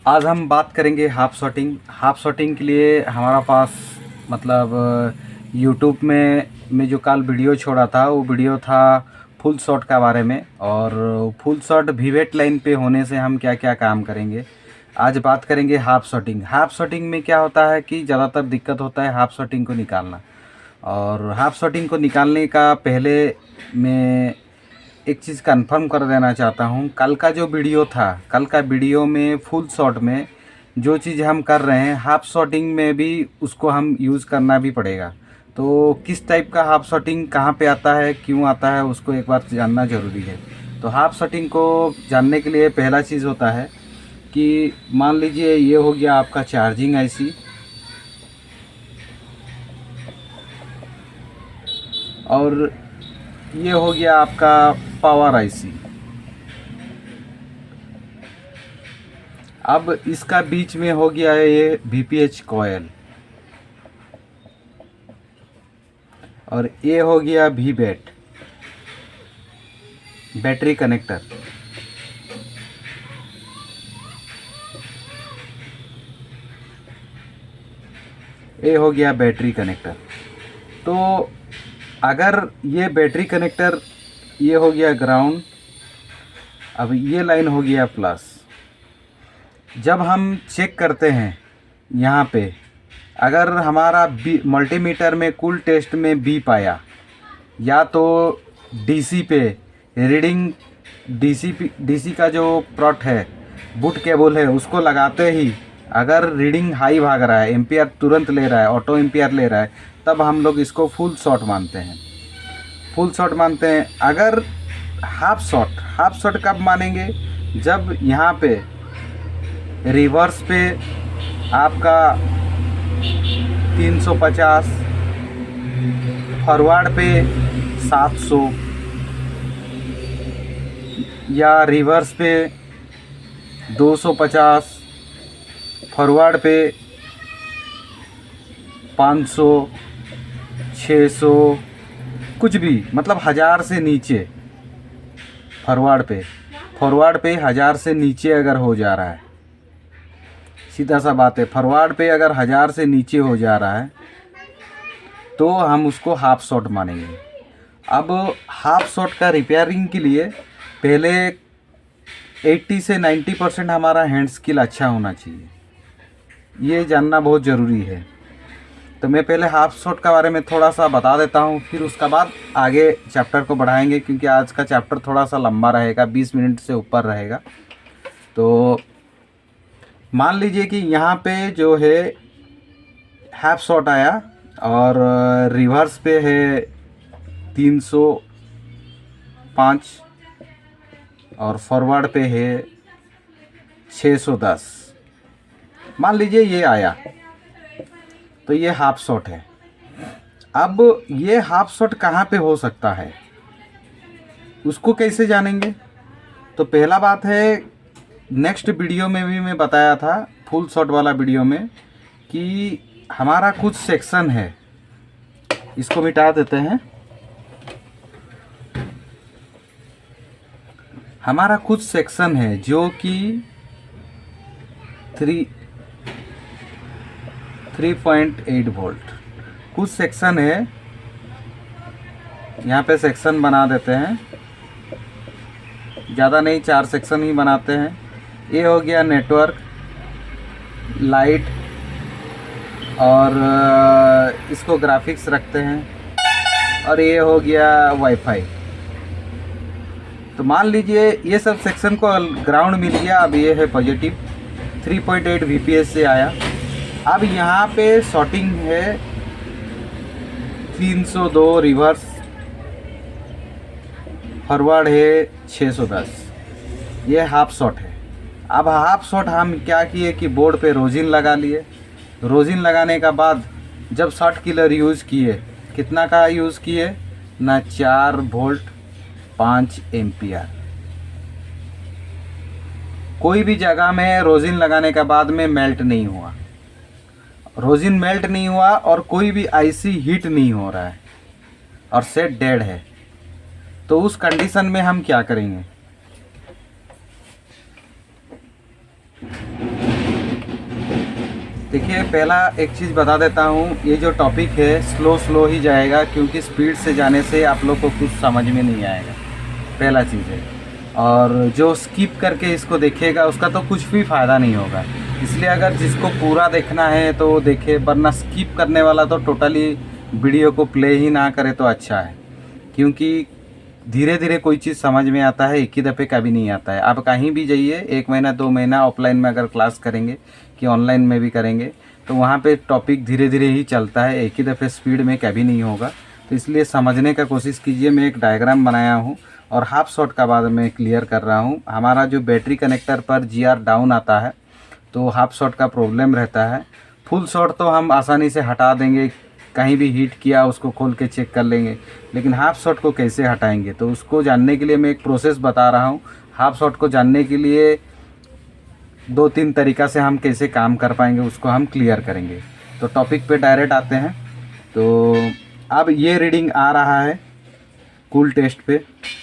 आज हम बात करेंगे हाफ शॉटिंग। हाफ शॉटिंग के लिए हमारा पास मतलब यूट्यूब में जो कल वीडियो छोड़ा था वो वीडियो था फुल शॉट का बारे में। और फुल शॉट वीवेट लाइन पे होने से हम क्या क्या काम करेंगे। आज बात करेंगे हाफ शॉटिंग। हाफ शॉटिंग में क्या होता है कि ज़्यादातर दिक्कत होता है हाफ शॉटिंग को निकालना। और हाफ शॉटिंग को निकालने का पहले मैं एक चीज़ कंफर्म कर देना चाहता हूँ। कल का जो वीडियो था, कल का वीडियो में फुल शॉट में जो चीज़ हम कर रहे हैं हाफ शॉटिंग में भी उसको हम यूज़ करना भी पड़ेगा। तो किस टाइप का हाफ शॉटिंग कहाँ पे आता है, क्यों आता है, उसको एक बार जानना ज़रूरी है। तो हाफ शॉटिंग को जानने के लिए पहला चीज़ होता है कि मान लीजिए ये हो गया आपका चार्जिंग आईसी, और ये हो गया आपका पावर आईसी। अब इसका बीच में हो गया है ये VPH कॉयल, और ये हो गया VBAT बैटरी कनेक्टर। ये हो गया बैटरी कनेक्टर। तो अगर ये बैटरी कनेक्टर, ये हो गया ग्राउंड, अब ये लाइन हो गया प्लस। जब हम चेक करते हैं यहाँ पे, अगर हमारा मल्टीमीटर में कुल टेस्ट में बी पाया, या तो डीसी पे रीडिंग, डीसी का जो प्लॉट है, बूट केबल है, उसको लगाते ही अगर रीडिंग हाई भाग रहा है, एम्पियर तुरंत ले रहा है, ऑटो एम्पियर ले रहा है, तब हम लोग इसको फुल शॉट मानते हैं। फुल शॉट मानते हैं। अगर हाफ शॉट कब मानेंगे? जब यहाँ पे रिवर्स पे आपका 350, फॉरवर्ड पे 700, या रिवर्स पे 250, फॉरवर्ड पे 500, 600, कुछ भी, मतलब 1000 से नीचे। फॉरवर्ड पे 1000 से नीचे अगर हो जा रहा है, सीधा सा बात है, फॉरवर्ड पे अगर 1000 से नीचे हो जा रहा है तो हम उसको हाफ शॉट मानेंगे। अब हाफ शॉट का रिपेयरिंग के लिए पहले 80 से 90% हमारा हैंड स्किल अच्छा होना चाहिए, ये जानना बहुत ज़रूरी है। तो मैं पहले हाफ शॉट के बारे में थोड़ा सा बता देता हूँ, फिर उसके बाद आगे चैप्टर को बढ़ाएंगे, क्योंकि आज का चैप्टर थोड़ा सा लंबा रहेगा, 20 मिनट से ऊपर रहेगा। तो मान लीजिए कि यहाँ पे जो है हाफ शॉट आया, और रिवर्स पे है 305, और फॉरवर्ड पे है 610। मान लीजिए ये आया, तो ये हाफ शॉट है। अब ये हाफ शॉट कहाँ पे हो सकता है, उसको कैसे जानेंगे? तो पहला बात है, नेक्स्ट वीडियो में भी मैं बताया था, फुल शॉट वाला वीडियो में, कि हमारा कुछ सेक्शन है, इसको मिटा देते हैं। हमारा कुछ सेक्शन है जो कि 3.8 वोल्ट कुछ सेक्शन है। यहाँ पे सेक्शन बना देते हैं, ज़्यादा नहीं, 4 सेक्शन ही बनाते हैं। ये हो गया नेटवर्क, लाइट, और इसको ग्राफिक्स रखते हैं, और ये हो गया वाईफाई। तो मान लीजिए ये सब सेक्शन को ग्राउंड मिल गया। अब ये है पॉजिटिव, 3.8 VPS से आया। अब यहाँ पे शॉटिंग है 302, रिवर्स, फॉरवर्ड है 610, ये हाफ शॉट है। अब हाफ शॉट हम क्या किए कि बोर्ड पे रोजिन लगा लिए। रोजिन लगाने का बाद जब शॉट किलर यूज़ किए, कितना का यूज़ किए ना, 4 वोल्ट 5 एम्पियर। कोई भी जगह में रोजिन लगाने के बाद में मेल्ट नहीं हुआ, रोजिन मेल्ट नहीं हुआ, और कोई भी आईसी हीट नहीं हो रहा है, और सेट डेड है। तो उस कंडीशन में हम क्या करेंगे? देखिए, पहला एक चीज़ बता देता हूँ, ये जो टॉपिक है स्लो ही जाएगा, क्योंकि स्पीड से जाने से आप लोग को कुछ समझ में नहीं आएगा, पहला चीज़ है। और जो स्किप करके इसको देखेगा उसका तो कुछ भी फ़ायदा नहीं होगा। इसलिए अगर जिसको पूरा देखना है तो वो देखे, वरना स्किप करने वाला तो टोटली वीडियो को प्ले ही ना करे तो अच्छा है। क्योंकि धीरे धीरे कोई चीज़ समझ में आता है, एक ही दफ़े कभी नहीं आता है। आप कहीं भी जाइए, 1 महीना 2 महीना ऑफलाइन में अगर क्लास करेंगे कि ऑनलाइन में भी करेंगे, तो वहाँ पे टॉपिक धीरे धीरे ही चलता है, एक ही दफ़े स्पीड में कभी नहीं होगा। तो इसलिए समझने का कोशिश कीजिए। मैं एक डायग्राम बनाया हूँ और हाफ शॉट का बाद में क्लियर कर रहा हूँ। हमारा जो बैटरी कनेक्टर पर GR डाउन आता है तो हाफ शॉट का प्रॉब्लम रहता है। फुल शॉट तो हम आसानी से हटा देंगे, कहीं भी हीट किया उसको खोल के चेक कर लेंगे, लेकिन हाफ शॉट को कैसे हटाएंगे, तो उसको जानने के लिए मैं एक प्रोसेस बता रहा हूँ। हाफ शॉट को जानने के लिए 2-3 तरीक़ा से हम कैसे काम कर पाएंगे उसको हम क्लियर करेंगे। तो टॉपिक पे डायरेक्ट आते हैं। तो अब ये रीडिंग आ रहा है कूल टेस्ट पे,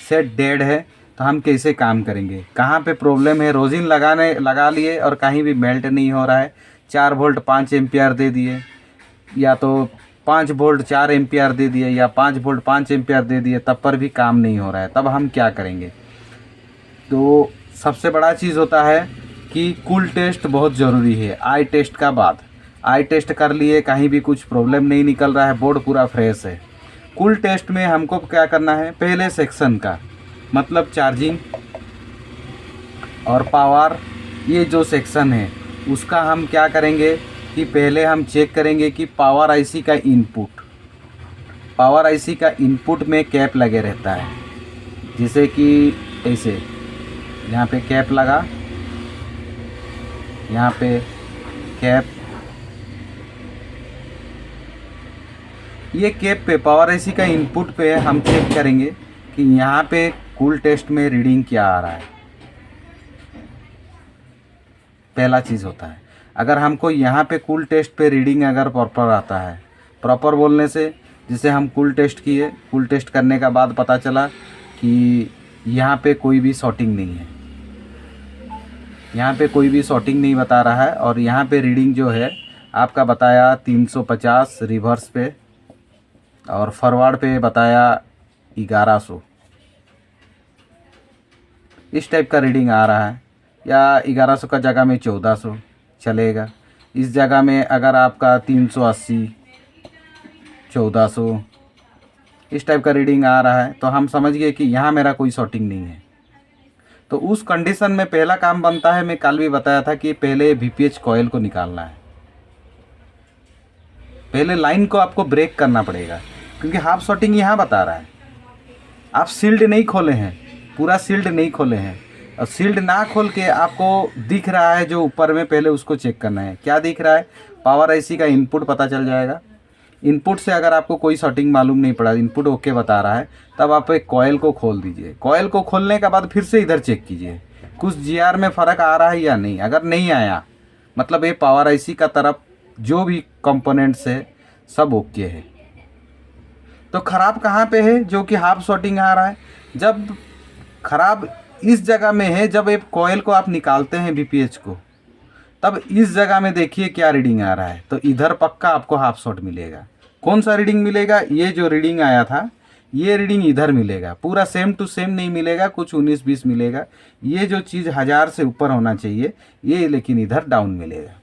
सेट डेड है, तो हम कैसे काम करेंगे, कहाँ पे प्रॉब्लम है। रोजिन लगा लिए और कहीं भी मेल्ट नहीं हो रहा है। 4 वोल्ट 5 एम्पियर दे दिए, या तो 5 वोल्ट 4 एम्पियर दे दिए, या 5 वोल्ट 5 एम्पियर दे दिए, तब पर भी काम नहीं हो रहा है। तब हम क्या करेंगे? तो सबसे बड़ा चीज़ होता है कि कूल टेस्ट बहुत ज़रूरी है आई टेस्ट का बाद। आई टेस्ट कर लिए, कहीं भी कुछ प्रॉब्लम नहीं निकल रहा है, बोर्ड पूरा फ्रेश है। कूल टेस्ट में हमको क्या करना है, पहले सेक्शन का मतलब चार्जिंग और पावर, ये जो सेक्शन है उसका हम क्या करेंगे कि पहले हम चेक करेंगे कि पावर आईसी का इनपुट में कैप लगे रहता है। जैसे कि ऐसे यहाँ पे कैप लगा, यहाँ पे कैप, ये कैप पे पावर आईसी का इनपुट पे हम चेक करेंगे कि यहाँ पे कूल टेस्ट में रीडिंग क्या आ रहा है। पहला चीज़ होता है, अगर हमको यहाँ पे कूल टेस्ट पे रीडिंग अगर प्रॉपर आता है, प्रॉपर बोलने से जैसे हम कूल टेस्ट किए, कूल टेस्ट करने का बाद पता चला कि यहाँ पे कोई भी शॉर्टिंग नहीं है, यहाँ पे कोई भी शॉर्टिंग नहीं बता रहा है, और यहाँ पे रीडिंग जो है आपका बताया 350 रिवर्स पे, और फॉरवर्ड पे बताया 1100, इस टाइप का रीडिंग आ रहा है। या 1100 का जगह में 1400 चलेगा, इस जगह में अगर आपका 380 1400 इस टाइप का रीडिंग आ रहा है, तो हम समझ गए कि यहाँ मेरा कोई शॉर्टिंग नहीं है। तो उस कंडीशन में पहला काम बनता है, मैं कल भी बताया था कि पहले VPH कॉइल को निकालना है। पहले लाइन को आपको ब्रेक करना पड़ेगा, क्योंकि हाफ शॉर्टिंग यहाँ बता रहा है। आप सील्ड नहीं खोले हैं, पूरा सील्ड नहीं खोले हैं, और सील्ड ना खोल के आपको दिख रहा है जो ऊपर में, पहले उसको चेक करना है। क्या दिख रहा है? पावर आईसी का इनपुट पता चल जाएगा। इनपुट से अगर आपको कोई शॉर्टिंग मालूम नहीं पड़ा, इनपुट ओके बता रहा है, तब आप एक कॉइल को खोल दीजिए। कॉइल को खोलने के बाद फिर से इधर चेक कीजिए कुछ GR में फ़र्क आ रहा है या नहीं। अगर नहीं आया, मतलब ये पावर आईसी का तरफ जो भी कंपोनेंट्स है सब ओके है। तो ख़राब कहाँ पे है? जो कि हाफ शॉर्टिंग आ रहा है। जब ख़राब इस जगह में है, जब एक कॉइल को आप निकालते हैं VPH को, तब इस जगह में देखिए क्या रीडिंग आ रहा है। तो इधर पक्का आपको हाफ शॉट मिलेगा। कौन सा रीडिंग मिलेगा? ये जो रीडिंग आया था, ये रीडिंग इधर मिलेगा। पूरा सेम टू सेम नहीं मिलेगा, कुछ 19-20 मिलेगा। ये जो चीज़ 1000 से ऊपर होना चाहिए, ये लेकिन इधर डाउन मिलेगा।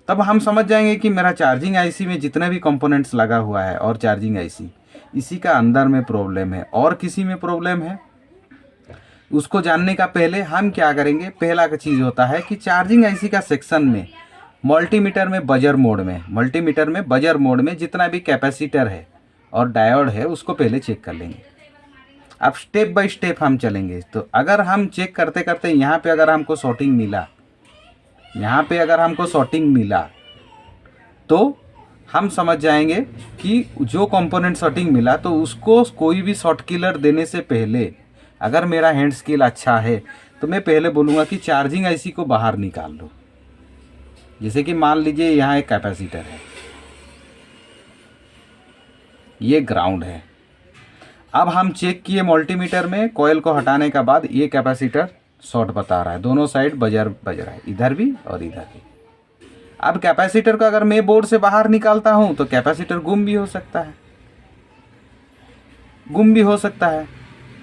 तब हम समझ जाएंगे कि मेरा चार्जिंग आईसी में जितने भी कंपोनेंट्स लगा हुआ है और चार्जिंग आईसी, इसी का अंदर में प्रॉब्लम है और किसी में प्रॉब्लम है। उसको जानने का पहले हम क्या करेंगे, पहला का चीज़ होता है कि चार्जिंग आईसी का सेक्शन में मल्टीमीटर में बजर मोड में जितना भी कैपेसिटर है और डायोड है उसको पहले चेक कर लेंगे। अब स्टेप बाय स्टेप हम चलेंगे। तो अगर हम चेक करते करते यहाँ पे अगर हमको शॉर्टिंग मिला, तो हम समझ जाएंगे कि जो कंपोनेंट शॉर्टिंग मिला, तो उसको कोई भी शॉर्ट किलर देने से पहले, अगर मेरा हैंड स्किल अच्छा है तो मैं पहले बोलूँगा कि चार्जिंग आईसी को बाहर निकाल लो। जैसे कि मान लीजिए यहाँ एक कैपेसिटर है, ये ग्राउंड है। अब हम चेक किए मल्टीमीटर में, कॉइल को हटाने का बाद ये कैपेसिटर शॉर्ट बता रहा है, दोनों साइड बजर है, इधर भी और इधर भी। अब कैपेसिटर को अगर मैं बोर्ड से बाहर निकालता हूँ तो कैपेसिटर गुम भी हो सकता है, गुम भी हो सकता है।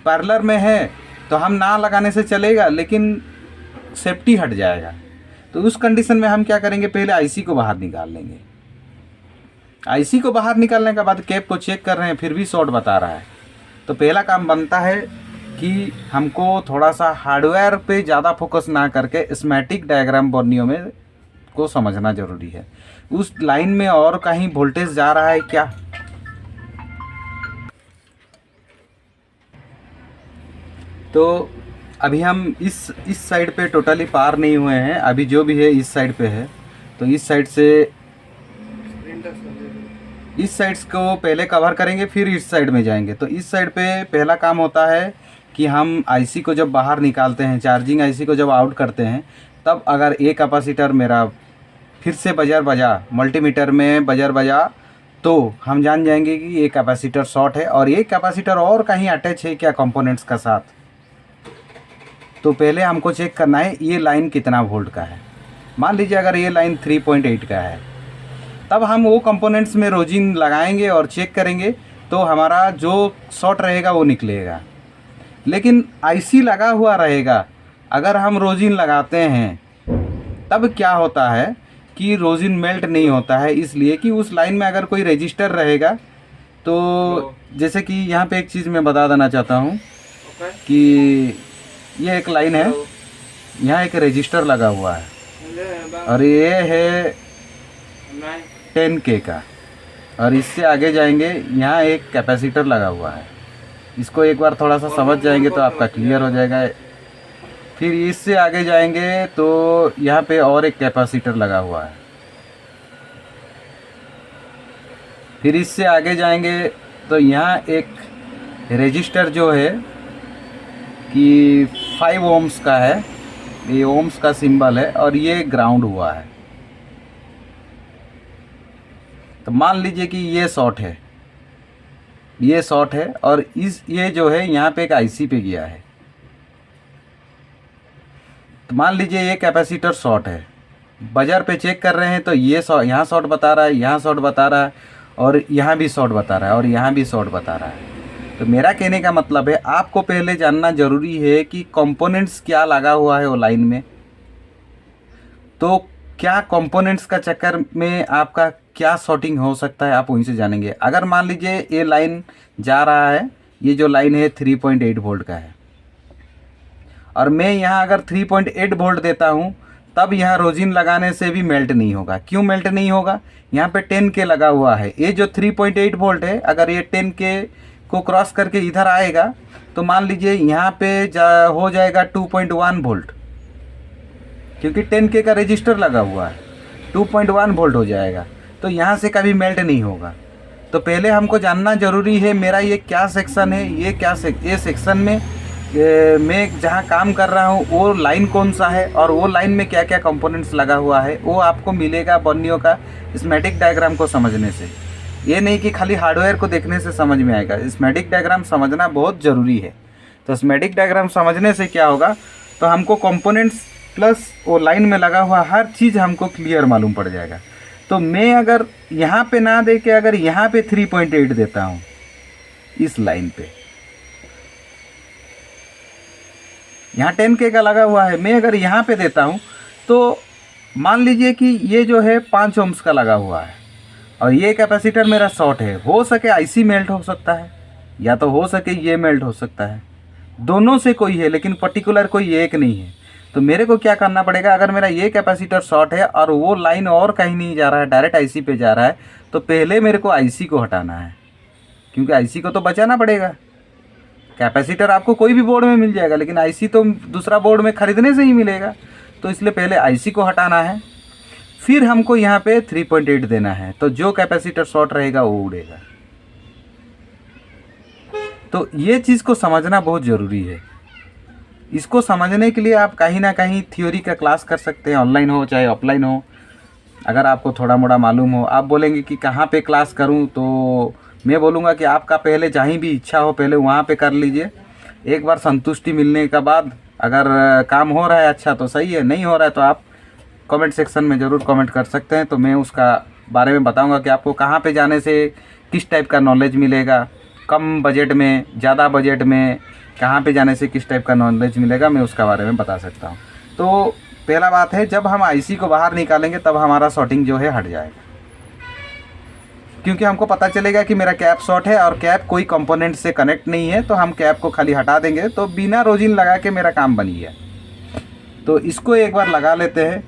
पार्लर में है तो हम ना लगाने से चलेगा, लेकिन सेफ्टी हट जाएगा। तो उस कंडीशन में हम क्या करेंगे, पहले आईसी को बाहर निकाल लेंगे। आईसी को बाहर निकालने के बाद कैप को चेक कर रहे हैं, फिर भी शॉर्ट बता रहा है। तो पहला काम बनता है कि हमको थोड़ा सा हार्डवेयर पे ज़्यादा फोकस ना करके स्कीमेटिक डायग्राम बोर्नियो में को समझना ज़रूरी है। उस लाइन में और कहीं वोल्टेज जा रहा है क्या, तो अभी हम इस साइड पे टोटली पार नहीं हुए हैं। अभी जो भी है इस साइड पे है, तो इस साइड से इस साइड्स को पहले कवर करेंगे, फिर इस साइड में जाएंगे। तो इस साइड पे पहला काम होता है कि हम आईसी को जब बाहर निकालते हैं, चार्जिंग आईसी को जब आउट करते हैं, तब अगर एक कैपेसिटर मेरा फिर से बजर बजा, मल्टीमीटर में बजर बजा, तो हम जान जाएंगे कि ये कैपेसिटर शॉर्ट है और ये कैपेसिटर और कहीं अटैच है क्या कंपोनेंट्स का साथ। तो पहले हमको चेक करना है ये लाइन कितना वोल्ट का है। मान लीजिए अगर ये लाइन 3.8 का है, तब हम वो कंपोनेंट्स में रोजिन लगाएंगे और चेक करेंगे, तो हमारा जो शॉर्ट रहेगा वो निकलेगा। लेकिन आईसी लगा हुआ रहेगा, अगर हम रोजिन लगाते हैं तब क्या होता है कि रोजिन मेल्ट नहीं होता है, इसलिए कि उस लाइन में अगर कोई रजिस्टर रहेगा। तो जैसे कि यहाँ पे एक चीज़ मैं बता देना चाहता हूँ कि ये एक लाइन है, यहाँ एक रजिस्टर लगा हुआ है और ये है 10K का, और इससे आगे जाएंगे यहाँ एक कैपेसिटर लगा हुआ है। इसको एक बार थोड़ा सा समझ जाएंगे तो आपका क्लियर हो जाएगा। फिर इससे आगे जाएंगे तो यहाँ पे और एक कैपेसिटर लगा हुआ है। फिर इससे आगे जाएंगे तो यहाँ एक रजिस्टर जो है कि 5 ओम्स का है, ये ओम्स का सिंबल है और ये ग्राउंड हुआ है। तो मान लीजिए कि ये शॉर्ट है, ये शॉर्ट है और ये जो है यहाँ पे एक आईसी पे गया है। तो मान लीजिए ये कैपेसिटर शॉर्ट है, बजर पे चेक कर रहे हैं तो ये यहाँ शॉर्ट बता रहा है, यहाँ शॉर्ट बता रहा है और यहाँ भी शॉर्ट बता रहा है और यहाँ भी शॉर्ट बता रहा है। तो मेरा कहने का मतलब है आपको पहले जानना ज़रूरी है कि कंपोनेंट्स क्या लगा हुआ है वो लाइन में। तो क्या कंपोनेंट्स का चक्कर में आपका क्या शॉर्टिंग हो सकता है, आप वहीं से जानेंगे। अगर मान लीजिए ये लाइन जा रहा है, ये जो लाइन है 3.8 वोल्ट का है और मैं यहाँ अगर 3.8 वोल्ट देता हूँ, तब यहाँ रोजिन लगाने से भी मेल्ट नहीं होगा। क्यों मेल्ट नहीं होगा, यहाँ पे 10K लगा हुआ है। ये जो 3.8 वोल्ट है, अगर ये 10K को क्रॉस करके इधर आएगा तो मान लीजिए यहाँ पे हो जाएगा 2.1 वोल्ट, क्योंकि 10K का रजिस्टर लगा हुआ है, 2.1 वोल्ट हो जाएगा। तो यहाँ से कभी मेल्ट नहीं होगा। तो पहले हमको जानना ज़रूरी है मेरा ये क्या सेक्शन है, ये सेक्शन में मैं जहाँ काम कर रहा हूँ वो लाइन कौन सा है और वो लाइन में क्या क्या कंपोनेंट्स लगा हुआ है। वो आपको मिलेगा बोर्नियो का स्कीमेटिक डायग्राम को समझने से। ये नहीं कि खाली हार्डवेयर को देखने से समझ में आएगा, स्कीमेटिक डायग्राम समझना बहुत ज़रूरी है। तो स्कीमेटिक डायग्राम समझने से क्या होगा, तो हमको कंपोनेंट्स प्लस वो लाइन में लगा हुआ हर चीज़ हमको क्लियर मालूम पड़ जाएगा। तो मैं अगर यहाँ पे ना दे के अगर यहाँ पे 3.8 देता हूँ इस लाइन पे, यहाँ 10K का लगा हुआ है, मैं अगर यहाँ पे देता हूँ तो मान लीजिए कि ये जो है 5 ओम्स का लगा हुआ है और ये कैपेसिटर मेरा शॉर्ट है। हो सके आईसी मेल्ट हो सकता है या तो हो सके ये मेल्ट हो सकता है, दोनों से कोई है लेकिन पर्टिकुलर कोई एक नहीं है। तो मेरे को क्या करना पड़ेगा, अगर मेरा ये कैपेसिटर शॉर्ट है और वो लाइन और कहीं नहीं जा रहा है, डायरेक्ट आईसी पे जा रहा है, तो पहले मेरे को आईसी को हटाना है, क्योंकि आईसी को तो बचाना पड़ेगा। कैपेसिटर आपको कोई भी बोर्ड में मिल जाएगा, लेकिन आईसी तो दूसरा बोर्ड में ख़रीदने से ही मिलेगा। तो इसलिए पहले आईसी को हटाना है, फिर हमको यहाँ पे 3.8 देना है। तो जो कैपेसिटर शॉर्ट रहेगा वो उड़ेगा। तो ये चीज़ को समझना बहुत ज़रूरी है। इसको समझने के लिए आप कहीं ना कहीं थ्योरी का क्लास कर सकते हैं, ऑनलाइन हो चाहे ऑफलाइन हो। अगर आपको थोड़ा मोड़ा मालूम हो, आप बोलेंगे कि कहाँ पे क्लास करूँ, तो मैं बोलूँगा कि आपका पहले जहीं भी इच्छा हो पहले वहाँ पे कर लीजिए। एक बार संतुष्टि मिलने के बाद अगर काम हो रहा है अच्छा तो सही है, नहीं हो रहा है तो आप कमेंट सेक्शन में ज़रूर कमेंट कर सकते हैं, तो मैं उसका बारे में बताऊंगा कि आपको कहाँ पे जाने से किस टाइप का नॉलेज मिलेगा, कम बजट में, ज़्यादा बजट में, कहाँ पे जाने से किस टाइप का नॉलेज मिलेगा, मैं उसका बारे में बता सकता हूँ। तो पहला बात है, जब हम आईसी को बाहर निकालेंगे तब हमारा शॉर्टिंग जो है हट जाएगा, क्योंकि हमको पता चलेगा कि मेरा कैप शॉर्ट है और कैप कोई कंपोनेंट से कनेक्ट नहीं है, तो हम कैप को खाली हटा देंगे, तो बिना रोजिन लगा के मेरा काम बन गया। तो इसको एक बार लगा लेते हैं।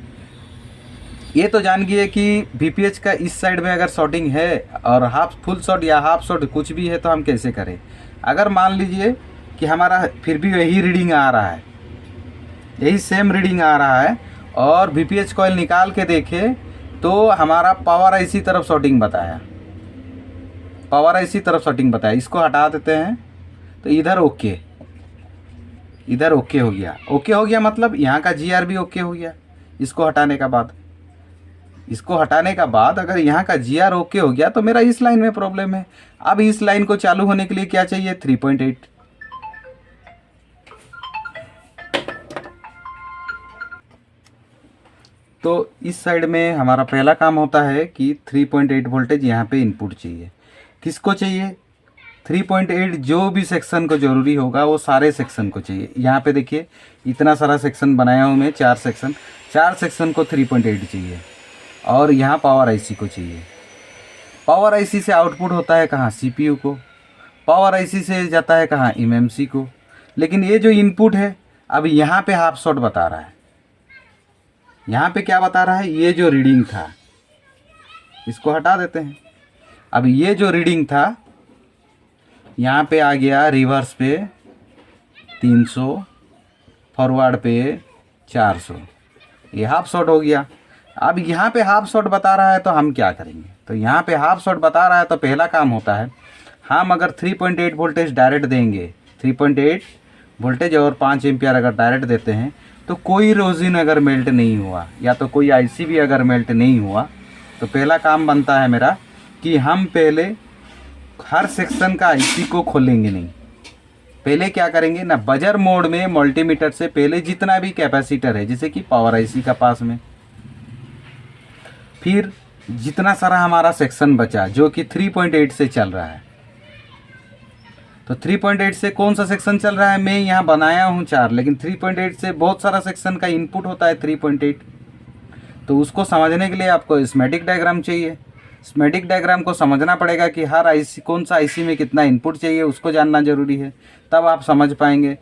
ये तो जान गए कि VPH का इस साइड में अगर शॉर्टिंग है और हाफ फुल शॉर्ट या हाफ शॉर्ट कुछ भी है तो हम कैसे करें। अगर मान लीजिए कि हमारा फिर भी यही रीडिंग आ रहा है, यही सेम रीडिंग आ रहा है और VPH कॉइल निकाल के देखें तो हमारा पावर आईसी तरफ शॉर्टिंग बताया, पावर आईसी तरफ शॉर्टिंग बताया। इसको हटा देते हैं तो इधर ओके, इधर ओके हो गया। ओके हो गया मतलब यहाँ का GR भी ओके हो गया। इसको हटाने का बाद, इसको हटाने का बाद अगर यहाँ का GR ओके हो गया तो मेरा इस लाइन में प्रॉब्लम है। अब इस लाइन को चालू होने के लिए क्या चाहिए, 3.8। तो इस साइड में हमारा पहला काम होता है कि 3.8 वोल्टेज यहाँ पे इनपुट चाहिए। किसको चाहिए, 3.8 जो भी सेक्शन को ज़रूरी होगा वो सारे सेक्शन को चाहिए। यहाँ पे देखिए इतना सारा सेक्शन बनाया हूँ मैं, 4 सेक्शन, 4 सेक्शन को 3.8 चाहिए और यहाँ पावर आईसी को चाहिए। पावर आईसी से आउटपुट होता है कहाँ, CPU को। पावर आईसी से जाता है कहाँ, MMC को। लेकिन ये जो इनपुट है अब यहाँ पे हाफ शॉर्ट बता रहा है। यहाँ पे क्या बता रहा है, ये जो रीडिंग था इसको हटा देते हैं। अब ये जो रीडिंग था यहाँ पे आ गया रिवर्स पे 300, फॉरवर्ड पे 400, ये हाफ शॉर्ट हो गया। अब यहाँ पे हाफ शॉर्ट बता रहा है तो हम क्या करेंगे, तो यहाँ पे हाफ शॉर्ट बता रहा है तो पहला काम होता है, हम अगर 3.8 वोल्टेज डायरेक्ट देंगे, 3.8 वोल्टेज और 5 एम्पियर अगर डायरेक्ट देते हैं तो कोई रोजिन अगर मेल्ट नहीं हुआ या तो कोई आईसी भी अगर मेल्ट नहीं हुआ तो पहला काम बनता है मेरा कि हम पहले हर सेक्शन का आईसी को खोलेंगे नहीं। पहले क्या करेंगे ना, बजर मोड में मल्टीमीटर से पहले जितना भी कैपेसिटर है जैसे कि पावर आईसी का पास में, फिर जितना सारा हमारा सेक्शन बचा जो कि 3.8 से चल रहा है, तो 3.8 से कौन सा सेक्शन चल रहा है, मैं यहाँ बनाया हूँ 4, लेकिन 3.8 से बहुत सारा सेक्शन का इनपुट होता है 3.8। तो उसको समझने के लिए आपको स्कीमेटिक डायग्राम चाहिए। स्कीमेटिक डायग्राम को समझना पड़ेगा कि हर आईसी, कौन सा आईसी में कितना इनपुट चाहिए उसको जानना ज़रूरी है, तब आप समझ पाएंगे।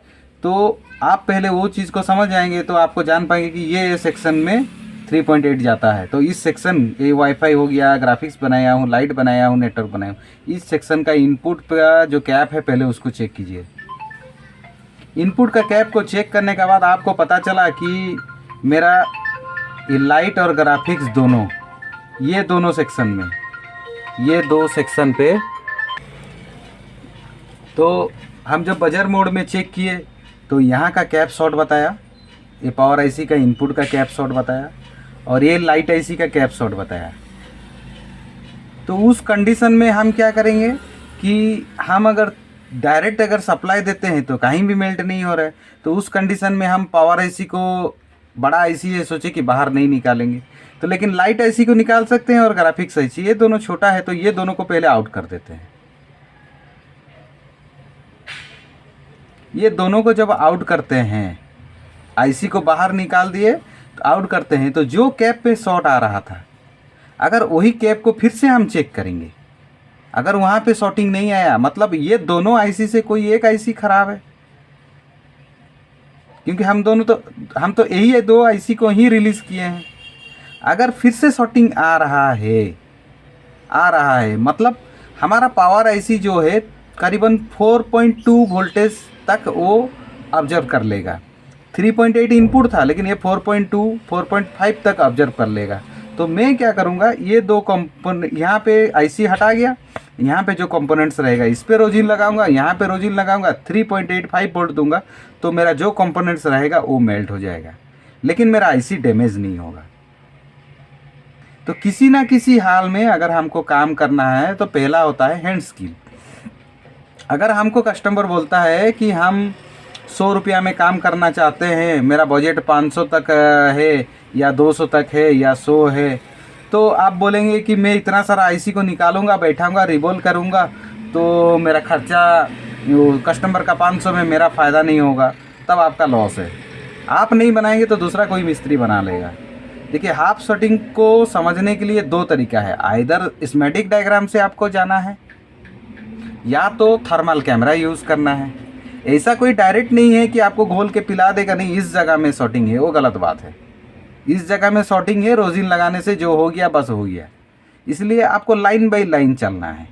तो आप पहले वो चीज़ को समझ जाएंगे तो आपको जान पाएंगे कि ये सेक्शन में 3.8 जाता है। तो इस सेक्शन, ये वाईफाई हो गया, ग्राफिक्स बनाया हूँ, लाइट बनाया हूँ, नेटवर्क बनाया हूँ, इस सेक्शन का इनपुट का जो कैप है पहले उसको चेक कीजिए। इनपुट का कैप को चेक करने के बाद आपको पता चला कि मेरा ये लाइट और ग्राफिक्स दोनों, ये दोनों सेक्शन में, ये 2 सेक्शन पे, तो हम जब बजर मोड में चेक किए तो यहाँ का कैप शॉर्ट बताया, ये पावर आईसी का इनपुट का कैप शॉर्ट बताया और ये लाइट आईसी का कैप शॉर्ट बताया। तो उस कंडीशन में हम क्या करेंगे कि हम अगर डायरेक्ट अगर सप्लाई देते हैं तो कहीं भी मेल्ट नहीं हो रहा है, तो उस कंडीशन में हम पावर आईसी को, बड़ा आईसी है सोचे कि बाहर नहीं निकालेंगे, तो लेकिन लाइट आईसी को निकाल सकते हैं और ग्राफिक्स आईसी, ये दोनों छोटा है तो ये दोनों को पहले आउट कर देते हैं। ये दोनों को जब आउट करते हैं, आईसी को बाहर निकाल दिए तो आउट करते हैं, तो जो कैप पे शॉर्ट आ रहा था अगर वही कैप को फिर से हम चेक करेंगे, अगर वहाँ पे शॉर्टिंग नहीं आया मतलब ये दोनों आईसी से कोई एक आईसी ख़राब है, क्योंकि हम तो यही 2 आईसी को ही रिलीज़ किए हैं। अगर फिर से शॉर्टिंग आ रहा है मतलब हमारा पावर आईसी जो है करीबन 4.2 वोल्टेज तक वो ऑब्जर्व कर लेगा। 3.8 इनपुट था लेकिन ये 4.2, 4.5 तक ऑब्जर्व कर लेगा। तो मैं क्या करूँगा, ये 2 कंपोनेंट यहाँ पे आईसी हटा गया, यहाँ पे जो कंपोनेंट्स रहेगा इस पे रोजिन लगाऊंगा, यहाँ पे रोजिन लगाऊंगा, 3.85 वोल्ट दूंगा, तो मेरा जो कंपोनेंट्स रहेगा वो मेल्ट हो जाएगा, लेकिन मेरा आईसी डैमेज नहीं होगा। तो किसी ना किसी हाल में अगर हमको काम करना है तो पहला होता है हैंड स्किल। अगर हमको कस्टमर बोलता है कि हम 100 रुपया में काम करना चाहते हैं, मेरा बजट 500 तक है या 200 तक है या 100 है, तो आप बोलेंगे कि मैं इतना सारा आईसी को निकालूंगा, बैठाऊंगा, रिवॉल्व करूंगा, तो मेरा खर्चा कस्टमर का 500 में मेरा फ़ायदा नहीं होगा, तब आपका लॉस है। आप नहीं बनाएंगे तो दूसरा कोई मिस्त्री बना लेगा। देखिए, हाफ शॉटिंग को समझने के लिए दो तरीका है। आइदर स्कीमेटिक डायग्राम से आपको जाना है या तो थर्मल कैमरा यूज़ करना है। ऐसा कोई डायरेक्ट नहीं है कि आपको घोल के पिला देगा, नहीं इस जगह में शॉटिंग है, वो गलत बात है। इस जगह में शॉटिंग है, रोजिन लगाने से जो हो गया बस हो गया। इसलिए आपको लाइन बाई लाइन चलना है।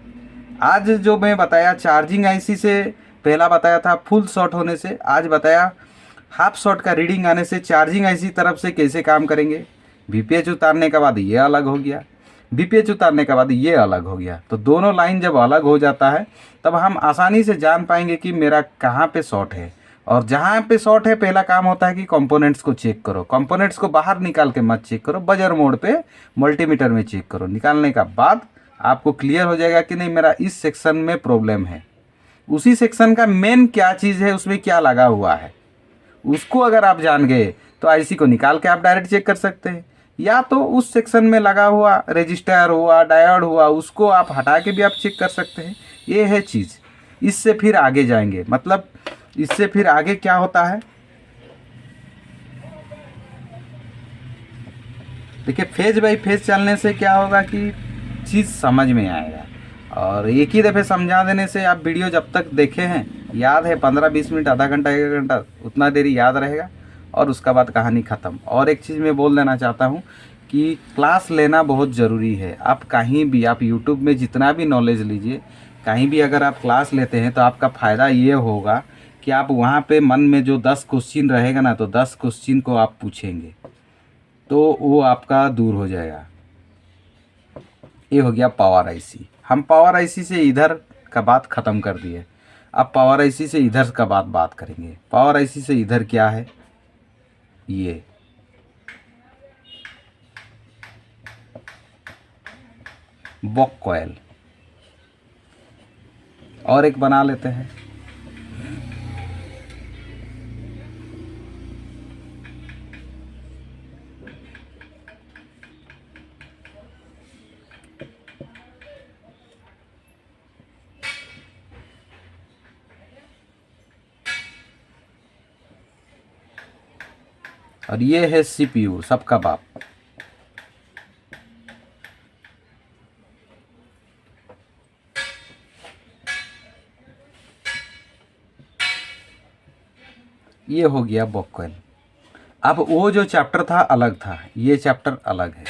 आज जो मैं बताया चार्जिंग आईसी से, पहला बताया था फुल शॉट होने से, आज बताया हाफ शॉट का रीडिंग आने से चार्जिंग आईसी तरफ से कैसे काम करेंगे। वीपीएच उतारने के बाद ये अलग हो गया, वीपीएच उतारने के बाद ये अलग हो गया। तो दोनों लाइन जब अलग हो जाता है तब हम आसानी से जान पाएंगे कि मेरा कहाँ पे शॉर्ट है। और जहाँ पे शॉर्ट है, पहला काम होता है कि कंपोनेंट्स को चेक करो। कंपोनेंट्स को बाहर निकाल के मत चेक करो, बजर मोड पे मल्टीमीटर में चेक करो। निकालने का बाद आपको क्लियर हो जाएगा कि नहीं मेरा इस सेक्शन में प्रॉब्लम है, उसी सेक्शन का मेन क्या चीज़ है, उसमें क्या लगा हुआ है, उसको अगर आप जान गए तो आईसी को निकाल के आप डायरेक्ट चेक कर सकते हैं। या तो उस सेक्शन में लगा हुआ रजिस्टर हुआ, डायोड हुआ, उसको आप हटा के भी आप चेक कर सकते हैं। ये है चीज़। इससे फिर आगे जाएंगे, मतलब इससे फिर आगे क्या होता है, देखिए फेज बाई फेज चलने से क्या होगा कि चीज़ समझ में आएगा। और एक ही दफ़े समझा देने से आप वीडियो जब तक देखे हैं, याद है 15-20 मिनट, आधा घंटा, 1 घंटा, उतना देरी याद रहेगा और उसका बाद कहानी ख़त्म। और एक चीज़ मैं बोल देना चाहता हूँ कि क्लास लेना बहुत ज़रूरी है। आप कहीं भी, आप यूट्यूब में जितना भी नॉलेज लीजिए, कहीं भी अगर आप क्लास लेते हैं तो आपका फ़ायदा ये होगा कि आप वहाँ पे मन में जो 10 क्वेश्चन रहेगा ना, तो 10 क्वेश्चन को आप पूछेंगे तो वो आपका दूर हो जाएगा। ये हो गया पावर आईसी। हम पावर आईसी से इधर का बात ख़त्म कर दिए। अब पावर आईसी से इधर का बात करेंगे। पावर आईसी से इधर क्या है, ये बॉक कॉयल। और एक बना लेते हैं, और ये है सीपीयू, सबका बाप। ये हो गया बॉक कॉइल। अब वो जो चैप्टर था अलग था, ये चैप्टर अलग है,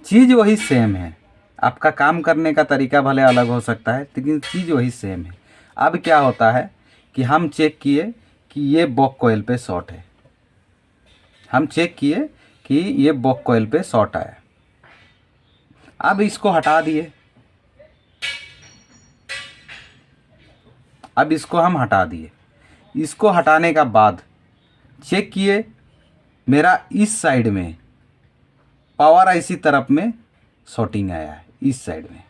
चीज़ वही सेम है। आपका काम करने का तरीका भले अलग हो सकता है, लेकिन चीज़ वही सेम है। अब क्या होता है कि हम चेक किए कि ये बॉक कॉइल पे शॉर्ट है, हम चेक किए कि ये बॉक कॉइल पे शॉर्ट आया। अब इसको हटा दिए, अब इसको हम हटा दिए। इसको हटाने का बाद चेक किए मेरा इस साइड में पावर आईसी तरफ में शॉर्टिंग आया है, इस साइड में।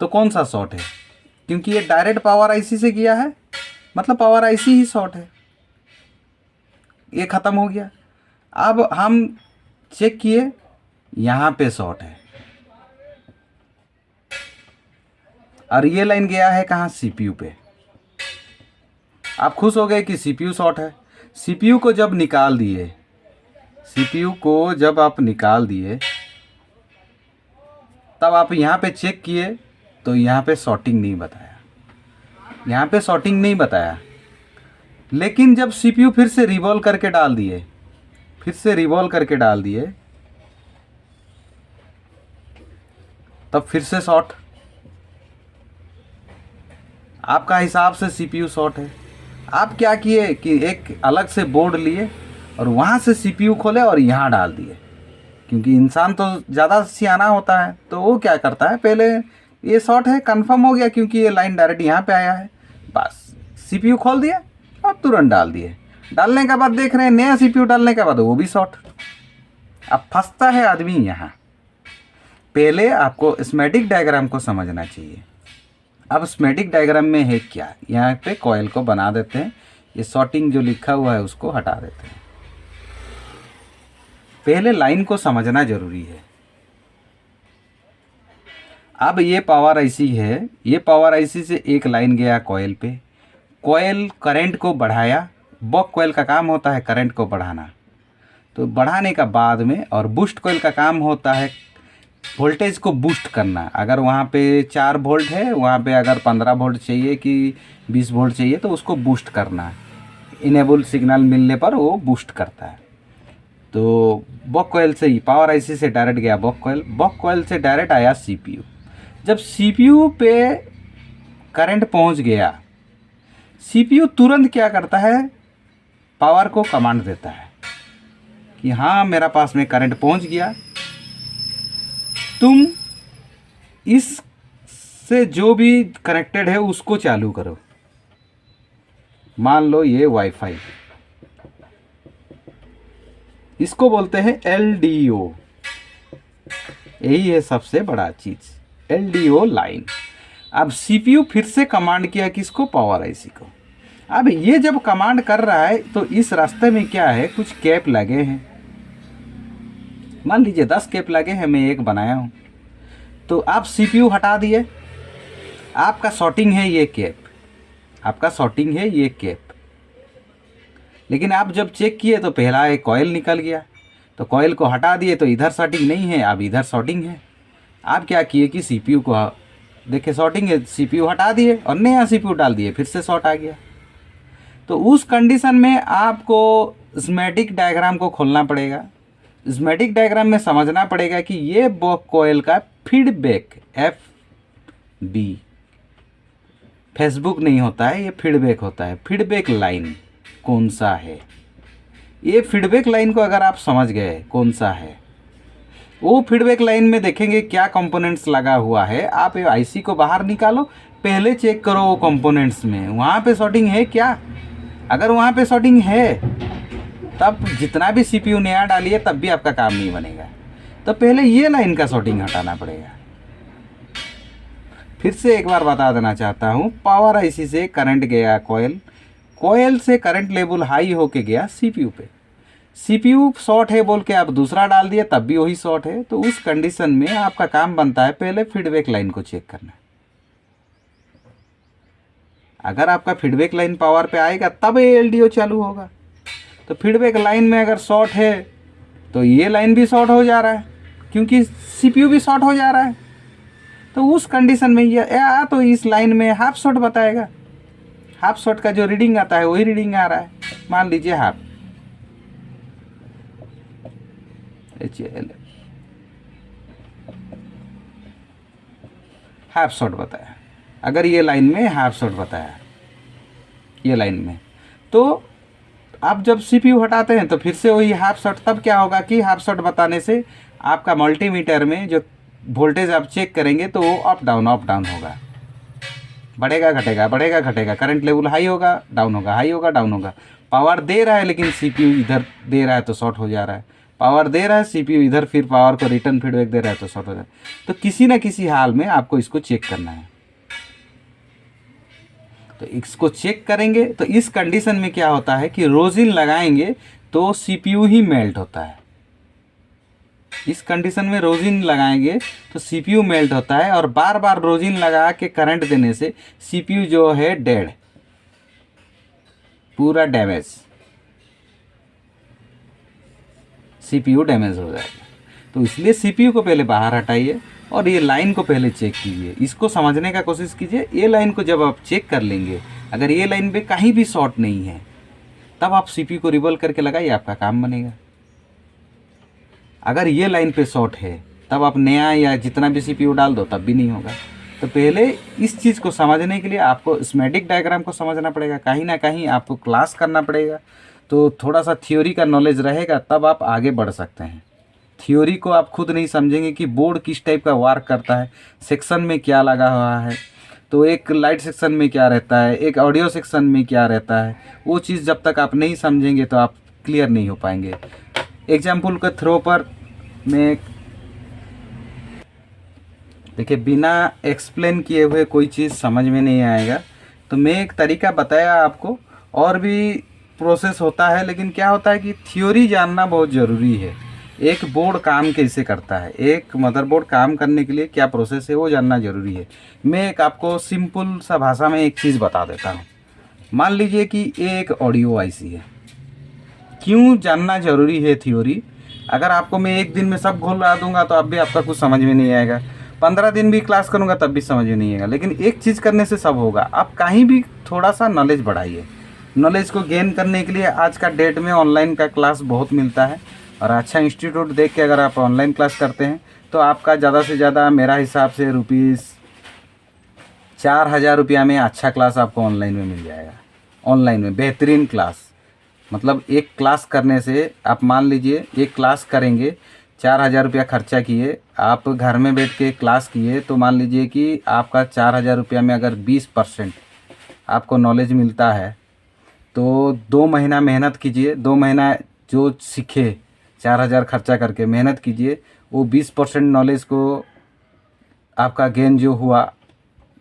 तो कौन सा शॉर्ट है, क्योंकि ये डायरेक्ट पावर आईसी से किया है, मतलब पावर आईसी ही शॉर्ट है। ये ख़त्म हो गया। अब हम चेक किए यहाँ पे शॉर्ट है, और ये लाइन गया है कहाँ, सीपीयू पे। आप खुश हो गए कि सीपीयू शॉर्ट है। सीपीयू को जब निकाल दिए, सीपीयू को जब आप निकाल दिए, तब आप यहाँ पे चेक किए तो यहाँ पे शॉर्टिंग नहीं बताया, यहाँ पे शॉर्टिंग नहीं बताया। लेकिन जब सीपीयू फिर से रिवॉल्व करके डाल दिए, फिर से रिवॉल्व करके डाल दिए, तब फिर से शॉर्ट। आपका हिसाब से सीपीयू शॉर्ट है। आप क्या किए कि एक अलग से बोर्ड लिए और वहाँ से सीपीयू खोले और यहाँ डाल दिए, क्योंकि इंसान तो ज़्यादा सियाना होता है, तो वो क्या करता है, पहले ये शॉर्ट है कंफर्म हो गया क्योंकि ये लाइन डायरेक्ट यहाँ पे आया है, बस सीपीयू खोल दिया और तुरंत डाल दिए। डालने के बाद देख रहे हैं नया सीपीयू डालने के बाद वो भी शॉर्ट। अब फंसता है आदमी यहाँ। पहले आपको स्कीमेटिक डायग्राम को समझना चाहिए। अब स्कीमेटिक डायग्राम में है क्या, यहाँ पे कॉइल को बना देते हैं, ये सॉर्टिंग जो लिखा हुआ है उसको हटा देते हैं। पहले लाइन को समझना जरूरी है। अब ये पावर आईसी है, ये पावर आईसी से एक लाइन गया कॉइल पे, कॉइल करंट को बढ़ाया। बक कॉइल का काम होता है करंट को बढ़ाना, तो बढ़ाने का बाद में, और बूस्ट कॉइल का काम होता है वोल्टेज को बूस्ट करना। अगर वहाँ पे 4 वोल्ट है, वहाँ पे अगर 15 वोल्ट चाहिए कि 20 वोल्ट चाहिए तो उसको बूस्ट करना है। इनेबल सिग्नल मिलने पर वो बूस्ट करता है। तो बक कॉइल से ही पावर आईसी से डायरेक्ट गया बक कॉइल से डायरेक्ट आया सीपीयू। जब सीपीयू पे करंट पहुँच गया, सीपीयू तुरंत क्या करता है, पावर को कमांड देता है कि हाँ मेरा पास में करंट पहुँच गया, तुम इस से जो भी कनेक्टेड है उसको चालू करो। मान लो ये वाईफाई, इसको बोलते हैं एलडीओ। यही है सबसे बड़ा चीज, एलडीओ लाइन। अब सीपीयू फिर से कमांड किया किसको, पावर आईसी को। अब ये जब कमांड कर रहा है तो इस रास्ते में क्या है, कुछ कैप लगे हैं। मान लीजिए 10 कैप लगे हैं, मैं एक बनाया हूँ। तो आप सीपीयू हटा दिए, आपका सॉर्टिंग है ये कैप, आपका सॉर्टिंग है ये कैप। लेकिन आप जब चेक किए तो पहला एक कॉइल निकल गया, तो कॉइल को हटा दिए तो इधर सॉर्टिंग नहीं है, अब इधर सॉर्टिंग है। आप क्या किए कि सीपीयू को देखे सॉर्टिंग है, सीपीयू हटा दिए और नया सीपीयू डाल दिए, फिर से शॉर्ट आ गया। तो उस कंडीशन में आपको स्कीमेटिक डायग्राम को खोलना पड़ेगा। स्कीमेटिक डायग्राम में समझना पड़ेगा कि ये बक कॉइल का फीडबैक, एफ बी, फेसबुक नहीं होता है, ये फीडबैक होता है। फीडबैक लाइन कौन सा है, ये फीडबैक लाइन को अगर आप समझ गए कौन सा है, वो फीडबैक लाइन में देखेंगे क्या कंपोनेंट्स लगा हुआ है। आप ये आईसी को बाहर निकालो, पहले चेक करो वो कंपोनेंट्स में वहाँ पे सॉर्टिंग है क्या। अगर वहाँ पे सॉर्टिंग है तब जितना भी सीपीयू नया डालिए तब भी आपका काम नहीं बनेगा। तो पहले ये लाइन का सॉर्टिंग हटाना पड़ेगा। फिर से एक बार बता देना चाहता हूँ, पावर आईसी से करंट गया कॉइल, कॉइल से करंट लेवल हाई होके गया सीपीयू पे। सीपीयू शॉर्ट है बोल के आप दूसरा डाल दिए तब भी वही शॉर्ट है। तो उस कंडीशन में आपका काम बनता है पहले फीडबैक लाइन को चेक करना। अगर आपका फीडबैक लाइन पावर पे आएगा तब ये एलडीओ चालू होगा। तो फीडबैक लाइन में अगर शॉर्ट है तो ये लाइन भी शॉर्ट हो जा रहा है, क्योंकि सीपीयू भी शॉर्ट हो जा रहा है। तो उस कंडीशन में ये तो इस लाइन में हाफ शॉर्ट बताएगा। हाफ शॉर्ट का जो रीडिंग आता है वही रीडिंग आ रहा है। मान लीजिए हाफ शॉर्ट बताया, अगर ये लाइन में हाफ शॉर्ट बताया ये लाइन में, तो आप जब सीपीयू हटाते हैं तो फिर से वही हाफ शॉर्ट। तब क्या होगा कि हाफ शॉर्ट बताने से आपका मल्टीमीटर में जो वोल्टेज आप चेक करेंगे तो वो अप डाउन होगा, बढ़ेगा घटेगा, बढ़ेगा घटेगा। करंट लेवल हाई होगा डाउन होगा, हाई होगा डाउन होगा। पावर दे रहा है लेकिन सीपीयू इधर दे रहा है तो शॉर्ट हो जा रहा है, पावर दे रहा है सीपीयू इधर फिर पावर को रिटर्न फीडबैक दे रहा है तो शॉर्ट हो जा रहा है। तो किसी ना किसी हाल में आपको इसको चेक करना है। तो इसको चेक करेंगे तो इस कंडीशन में क्या होता है कि रोजिन लगाएंगे तो सीपीयू ही मेल्ट होता है। इस कंडीशन में रोजिन लगाएंगे तो सीपीयू मेल्ट होता है, और बार बार रोजिन लगा के करंट देने से सीपीयू जो है डेड, पूरा डैमेज, सीपीयू डैमेज हो जाएगा। तो इसलिए सीपीयू को पहले बाहर हटाइए और ये लाइन को पहले चेक कीजिए। इसको समझने का कोशिश कीजिए। ये लाइन को जब आप चेक कर लेंगे, अगर ये लाइन पे कहीं भी शॉर्ट नहीं है तब आप सीपीयू को रिवॉल्व करके लगाइए, आपका काम बनेगा। अगर ये लाइन पे शॉर्ट है तब आप नया या जितना भी सीपीयू डाल दो तब भी नहीं होगा। तो पहले इस चीज़ को समझने के लिए आपको स्कीमेटिक डायग्राम को समझना पड़ेगा, कहीं ना कहीं आपको क्लास करना पड़ेगा। तो थोड़ा सा थ्योरी का नॉलेज रहेगा तब आप आगे बढ़ सकते हैं। थ्योरी को आप खुद नहीं समझेंगे कि बोर्ड किस टाइप का वर्क करता है, सेक्शन में क्या लगा हुआ है, तो एक लाइट सेक्शन में क्या रहता है, एक ऑडियो सेक्शन में क्या रहता है, वो चीज़ जब तक आप नहीं समझेंगे तो आप क्लियर नहीं हो पाएंगे। एग्जाम्पल के थ्रो पर मैं देखिए, बिना एक्सप्लेन किए हुए कोई चीज़ समझ में नहीं आएगा। तो मैं एक तरीका बताया आपको, और भी प्रोसेस होता है, लेकिन क्या होता है कि थ्योरी जानना बहुत ज़रूरी है। एक बोर्ड काम कैसे करता है, एक मदरबोर्ड काम करने के लिए क्या प्रोसेस है, वो जानना ज़रूरी है। मैं एक आपको सिंपल सा भाषा में एक चीज़ बता देता हूँ। मान लीजिए कि ये एक ऑडियो आईसी है। क्यों जानना ज़रूरी है थ्योरी? अगर आपको मैं एक दिन में सब घुला दूंगा तो अब भी आपका कुछ समझ में नहीं आएगा। 15 दिन भी क्लास करूंगा तब भी समझ में नहीं आएगा। लेकिन एक चीज़ करने से सब होगा। आप कहीं भी थोड़ा सा नॉलेज बढ़ाइए। नॉलेज को गेन करने के लिए आज का डेट में ऑनलाइन का क्लास बहुत मिलता है, और अच्छा इंस्टीट्यूट देख के अगर आप ऑनलाइन क्लास करते हैं तो आपका ज़्यादा से ज़्यादा मेरा हिसाब से ₹4,000 में अच्छा क्लास आपको ऑनलाइन में मिल जाएगा। ऑनलाइन में बेहतरीन क्लास, मतलब एक क्लास करने से आप मान लीजिए एक क्लास करेंगे, ₹4,000 खर्चा किए, आप घर में बैठ के क्लास किए, तो मान लीजिए कि आपका ₹4,000 में अगर 20% आपको नॉलेज मिलता है तो 2 महीना मेहनत कीजिए। 2 महीना जो सीखे 4,000 खर्चा करके मेहनत कीजिए, वो 20% नॉलेज को आपका गेन जो हुआ,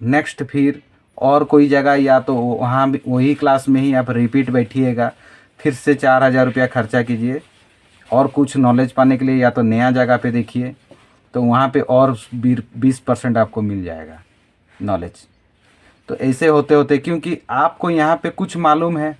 नेक्स्ट फिर और कोई जगह या तो वहाँ भी वही क्लास में ही आप रिपीट बैठिएगा, फिर से ₹4,000 खर्चा कीजिए और कुछ नॉलेज पाने के लिए, या तो नया जगह पे देखिए तो वहाँ पे और 20% आपको मिल जाएगा नॉलेज। तो ऐसे होते होते, क्योंकि आपको यहाँ पे कुछ मालूम है,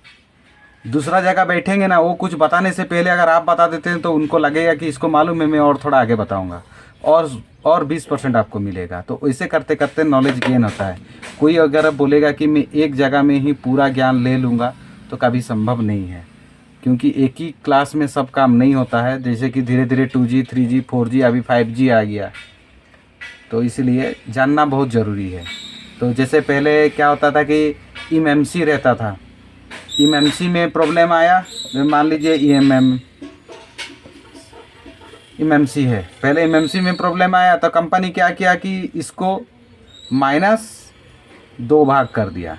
दूसरा जगह बैठेंगे ना, वो कुछ बताने से पहले अगर आप बता देते हैं तो उनको लगेगा कि इसको मालूम है, मैं और थोड़ा आगे बताऊँगा, और 20% आपको मिलेगा। तो ऐसे करते करते नॉलेज गेन होता है। कोई अगर बोलेगा कि मैं एक जगह में ही पूरा ज्ञान ले लूँगा तो कभी संभव नहीं है, क्योंकि एक ही क्लास में सब काम नहीं होता है। जैसे कि धीरे धीरे 2G 3G 4G अभी 5G आ गया, तो इसलिए जानना बहुत ज़रूरी है। तो जैसे पहले क्या होता था कि एमएमसी रहता था, एमएमसी में प्रॉब्लम आया, मान लीजिए एमएमसी है, पहले एमएमसी में प्रॉब्लम आया तो कंपनी क्या किया कि इसको -2 भाग कर दिया,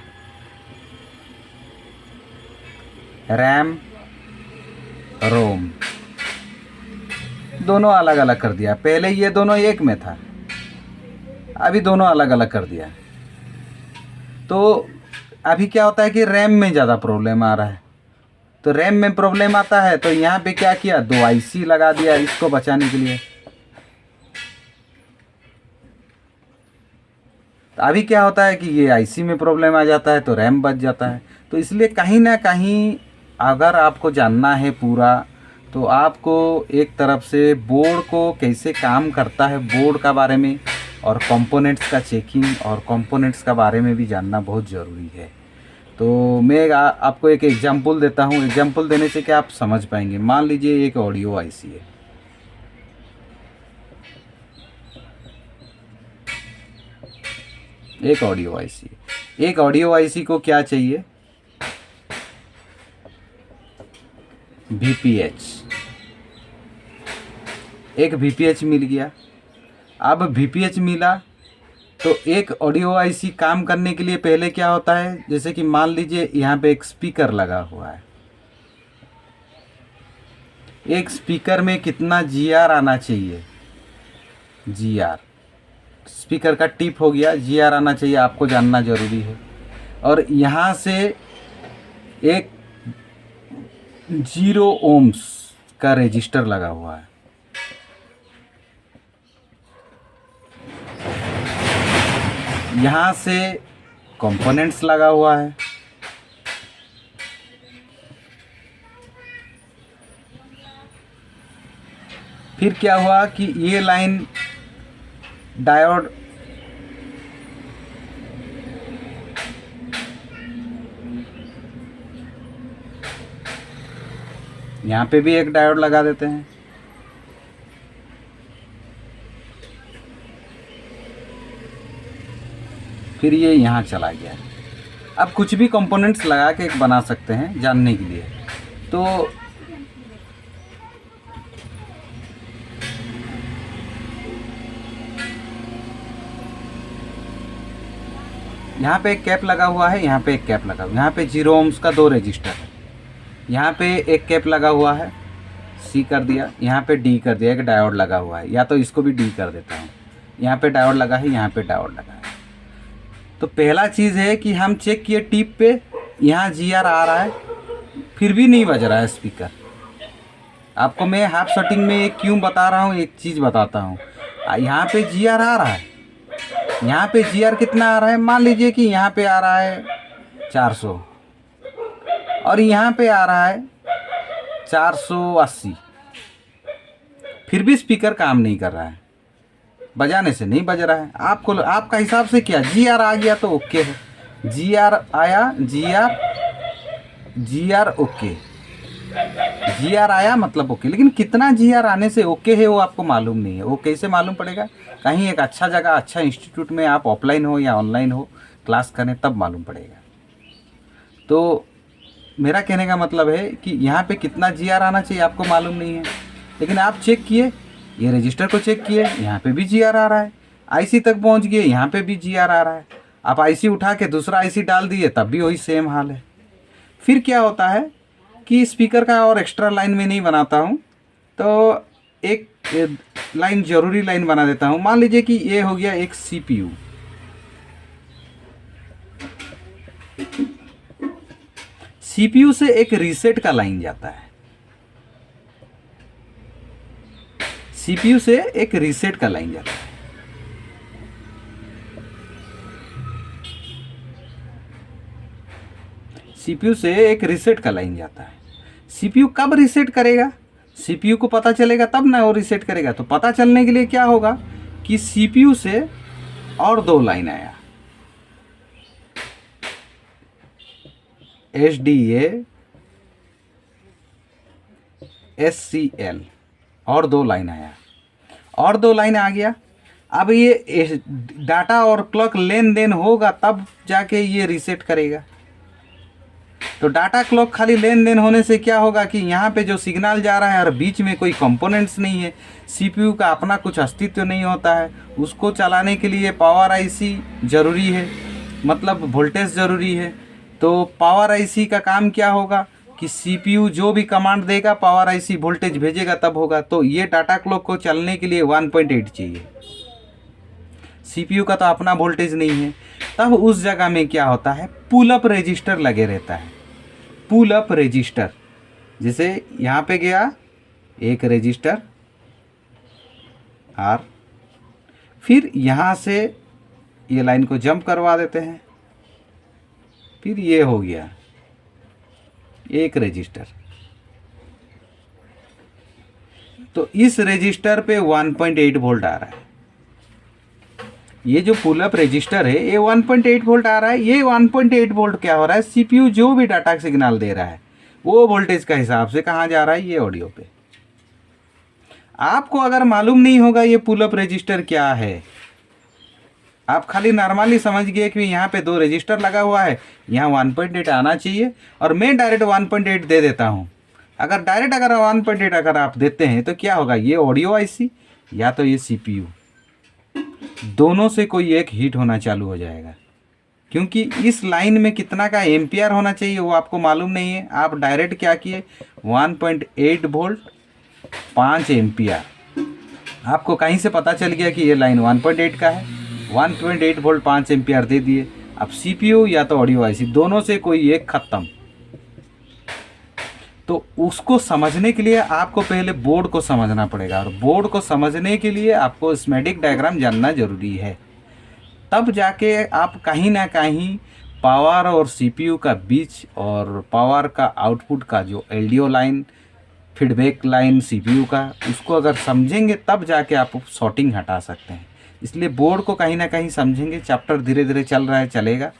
रैम रोम दोनों अलग अलग कर दिया। पहले ये दोनों एक में था, अभी दोनों अलग अलग कर दिया। तो अभी क्या होता है कि रैम में ज़्यादा प्रॉब्लम आ रहा है, तो रैम में प्रॉब्लम आता है तो यहाँ पे क्या किया, 2 आईसी लगा दिया इसको बचाने के लिए। तो अभी क्या होता है कि ये आईसी में प्रॉब्लम आ जाता है तो रैम बच जाता है। तो इसलिए कहीं ना कहीं अगर आपको जानना है पूरा, तो आपको एक तरफ से बोर्ड को कैसे काम करता है, बोर्ड का बारे में, और कंपोनेंट्स का चेकिंग और कंपोनेंट्स का बारे में भी जानना बहुत ज़रूरी है। तो मैं आपको एक एग्जांपल देता हूँ। एग्जांपल देने से क्या आप समझ पाएंगे। मान लीजिए एक ऑडियो आईसी है, एक ऑडियो आईसी को क्या चाहिए, VPH। एक VPH मिल गया। अब VPH मिला तो एक ऑडियो आईसी काम करने के लिए पहले क्या होता है, जैसे कि मान लीजिए यहाँ पे एक स्पीकर लगा हुआ है। एक स्पीकर में कितना GR आना चाहिए, GR, स्पीकर का टिप हो गया, GR आना चाहिए, आपको जानना ज़रूरी है। और यहाँ से एक 0 ohms का रजिस्टर लगा हुआ है। यहाँ से कंपोनेंट्स लगा हुआ है। फिर क्या हुआ कि ये लाइन डायोड यहाँ पे भी एक डायोड लगा देते हैं। फिर ये यहाँ चला गया। अब कुछ भी कंपोनेंट्स लगा के एक बना सकते हैं जानने के लिए। तो यहाँ पे एक कैप लगा हुआ है, यहाँ पे एक कैप लगा हुआ है, यहाँ पे 0 ohms का 2 रजिस्टर है, यहाँ पे एक कैप लगा हुआ है, C कर दिया, यहाँ पे D कर दिया, एक डायोड लगा हुआ है, या तो इसको भी D कर देता हूँ। यहाँ पे डायोड लगा है, यहाँ पे डायोड लगा है। तो पहला चीज़ है कि हम चेक किए टिप पे, यहाँ GR आ रहा है, फिर भी नहीं बज रहा है स्पीकर। आपको मैं हाफ सेटिंग में क्यों बता रहा हूँ, एक चीज़ बताता हूँ। यहाँ पे GR आ रहा है, यहाँ पे GR कितना आ रहा है, मान लीजिए कि यहाँ पे आ रहा है 400 और यहाँ पे आ रहा है 480, फिर भी स्पीकर काम नहीं कर रहा है, बजाने से नहीं बज रहा है। आपको आपका हिसाब से क्या GR आ गया तो ओके है, GR आया, GR ओके, GR आया मतलब ओके। लेकिन कितना GR आने से ओके है वो आपको मालूम नहीं है। वो कैसे मालूम पड़ेगा? कहीं एक अच्छा जगह, अच्छा इंस्टीट्यूट में आप ऑफलाइन हो या ऑनलाइन हो क्लास करें तब मालूम पड़ेगा। तो मेरा कहने का मतलब है कि यहाँ पे कितना GR आना चाहिए आपको मालूम नहीं है, लेकिन आप चेक किए, ये रजिस्टर को चेक किए, यहाँ पे भी GR आ रहा है। IC तक पहुँच गए, यहाँ पे भी GR आ रहा है। आप IC उठा के दूसरा IC डाल दिए तब भी वही सेम हाल है। फिर क्या होता है कि स्पीकर का और एक्स्ट्रा लाइन में नहीं बनाता हूँ, तो एक लाइन ज़रूरी लाइन बना देता हूँ। मान लीजिए कि ये हो गया एक CPU, CPU से एक रीसेट का लाइन जाता है, CPU से एक रीसेट का लाइन जाता है। CPU से एक रीसेट का लाइन जाता है। CPU कब रीसेट करेगा? CPU को पता चलेगा तब ना वो रीसेट करेगा। तो पता चलने के लिए क्या होगा कि CPU से और दो लाइन आया, SDA SCL, और दो लाइन आया, और दो लाइन आ गया। अब ये डाटा और क्लॉक लेन देन होगा तब जाके ये रीसेट करेगा। तो डाटा क्लॉक खाली लेन देन होने से क्या होगा कि यहाँ पे जो सिग्नल जा रहा है और बीच में कोई कंपोनेंट्स नहीं है, CPU का अपना कुछ अस्तित्व नहीं होता है। उसको चलाने के लिए पावर IC ज़रूरी है, मतलब वोल्टेज ज़रूरी है। तो पावर IC का काम क्या होगा कि CPU जो भी कमांड देगा पावर IC वोल्टेज भेजेगा तब होगा। तो ये डाटा क्लॉक को चलने के लिए 1.8 चाहिए। CPU का तो अपना वोल्टेज नहीं है। तब उस जगह में क्या होता है, पुल अप रजिस्टर लगे रहता है। पुल अप रजिस्टर, जैसे यहाँ पे गया एक रजिस्टर R, फिर यहाँ से ये लाइन को जंप करवा देते हैं, फिर ये हो गया एक रजिस्टर। तो इस रजिस्टर पे 1.8 वोल्ट आ रहा है। ये जो पुल अप रजिस्टर है ये 1.8 वोल्ट आ रहा है। ये 1.8 वोल्ट क्या हो रहा है, CPU जो भी डाटा सिग्नल दे रहा है वो वोल्टेज का हिसाब से कहाँ जा रहा है, ये ऑडियो पे। आपको अगर मालूम नहीं होगा ये पुल अप रजिस्टर क्या है, आप खाली नॉर्मली समझ गए कि यहाँ पे दो रजिस्टर लगा हुआ है, यहाँ 1.8 आना चाहिए और मैं डायरेक्ट 1.8 दे देता हूँ। अगर डायरेक्ट अगर 1.8 अगर आप देते हैं तो क्या होगा, ये ऑडियो IC या तो ये CPU, दोनों से कोई एक हीट होना चालू हो जाएगा। क्योंकि इस लाइन में कितना का एम्पियर होना चाहिए वो आपको मालूम नहीं है। आप डायरेक्ट क्या किए, 1.8 वोल्ट 5 एम्पियर। आपको कहीं से पता चल गया कि ये लाइन 1.8 का है, 1.8 वोल्ट 5 एम्पियर दे दिए। अब CPU या तो ऑडियो IC, दोनों से कोई एक खत्म। तो उसको समझने के लिए आपको पहले बोर्ड को समझना पड़ेगा, और बोर्ड को समझने के लिए आपको स्कीमेटिक डायग्राम जानना ज़रूरी है। तब जाके आप कहीं ना कहीं पावर और CPU का बीच और पावर का आउटपुट का जो LDO line, feedback line CPU का, उसको अगर समझेंगे तब जाके आप शॉर्टिंग हटा सकते हैं। इसलिए बोर्ड को कहीं ना कहीं समझेंगे। चैप्टर धीरे धीरे चल रहा है, चलेगा।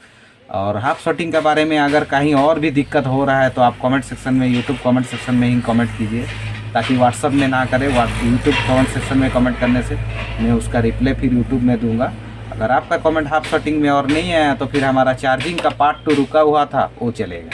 और हाफ शॉर्टिंग के बारे में अगर कहीं और भी दिक्कत हो रहा है तो आप कमेंट सेक्शन में, यूट्यूब कमेंट सेक्शन में ही कमेंट कीजिए, ताकि व्हाट्सअप में ना करें। यूट्यूब कमेंट सेक्शन में कमेंट करने से मैं उसका रिप्लाई फिर यूट्यूब में दूंगा। अगर आपका कमेंट हाफ शॉर्टिंग में और नहीं आया तो फिर हमारा चार्जिंग का पार्ट 2 रुका हुआ था वो चलेगा।